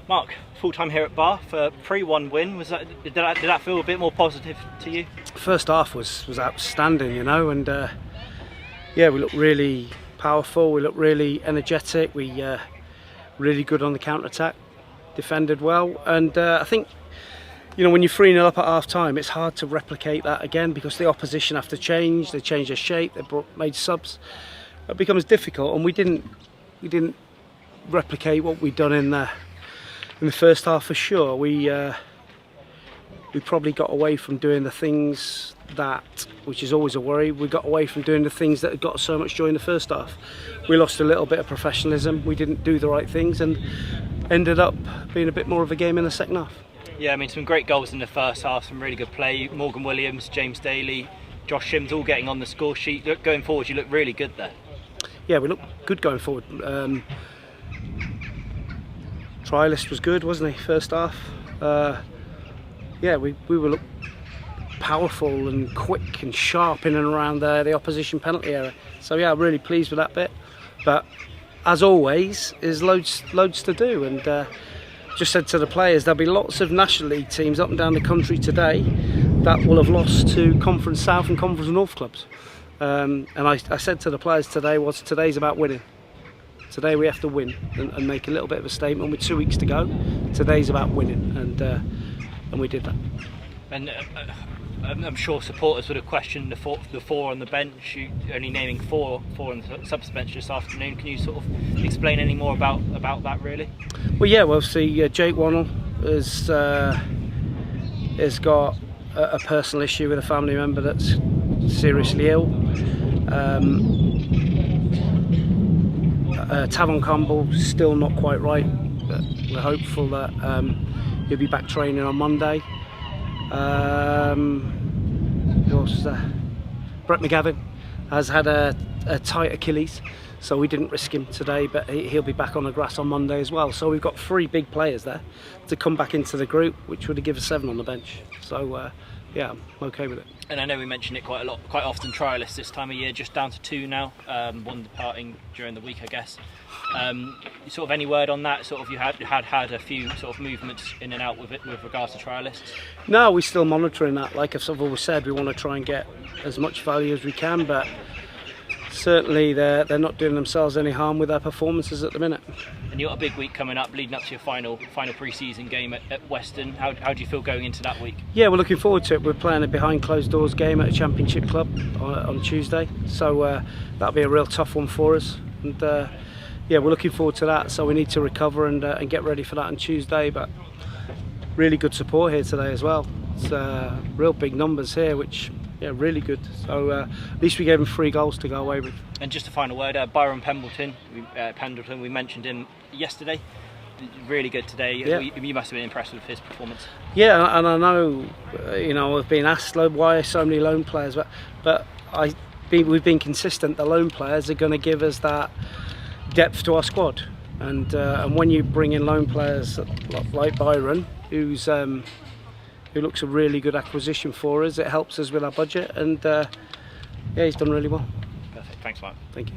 Mark, full time here at Bath, 3-1 win. Did that feel a bit more positive to you? First half was outstanding, you know, and yeah, we looked really powerful. We looked really energetic. We really good on the counter attack, defended well, and I think, you know, when you're 3-0 up at half time, it's hard to replicate that again because the opposition have to change. They change their shape. They made subs. It becomes difficult, and we didn't replicate what we'd done in the first half for sure. We probably got away from doing the things that, which is always a worry, we got away from doing the things that had got us so much joy in the first half. We lost a little bit of professionalism. We didn't do the right things and ended up being a bit more of a game in the second half. Yeah, I mean, some great goals in the first half, some really good play. Morgan Williams, James Daly, Josh Shims all getting on the score sheet. Going forward, you look really good there. Yeah, we look good going forward. Trialist was good, wasn't he, first half? Yeah, we were powerful and quick and sharp in and around the opposition penalty area. So yeah, I'm really pleased with that bit. But as always, there's loads to do. And just said to the players, there'll be lots of National League teams up and down the country today that will have lost to Conference South and Conference North clubs. And I said to the players today, today's about winning. Today we have to win and make a little bit of a statement with 2 weeks to go. Today's about winning, and we did that. And I'm sure supporters would have questioned the four on the bench. You only naming four on the subs bench this afternoon. Can you sort of explain any more about that, really? Well, yeah. Well, see, Jake Wannell has got a personal issue with a family member that's seriously ill. Tavon Campbell still not quite right, but we're hopeful that he'll be back training on Monday. Who else is there? Brett McGavin has had a tight Achilles, so we didn't risk him today, but he'll be back on the grass on Monday as well. So we've got 3 big players there to come back into the group, which would have given us 7 on the bench. So yeah, I'm okay with it. And I know we mention it quite often, trialists this time of year, just down to 2 now, one departing during the week, I guess. Sort of any word on that? Sort of you had a few sort of movements in and out with regards to trialists? No, we're still monitoring that. Like I've always said, we want to try and get as much value as we can, but certainly they're not doing themselves any harm with their performances at the minute. And you've got a big week coming up, leading up to your final pre-season game at Weston. How do you feel going into that week? Yeah, we're looking forward to it. We're playing a behind closed doors game at a championship club on Tuesday, so that'll be a real tough one for us. And yeah, we're looking forward to that. So we need to recover and get ready for that on Tuesday. But really good support here today as well. It's real big numbers here, which. Yeah, really good. So at least we gave him 3 goals to go away with. And just a final word, Byron Pendleton, we mentioned him yesterday. Really good today. Yeah. You must have been impressed with his performance. Yeah, and I know, you know, I've been asked why so many loan players, but we've been consistent. The loan players are going to give us that depth to our squad, and when you bring in loan players like Byron, who looks a really good acquisition for us. It helps us with our budget, and yeah, he's done really well. Perfect. Thanks, Mark. Thank you.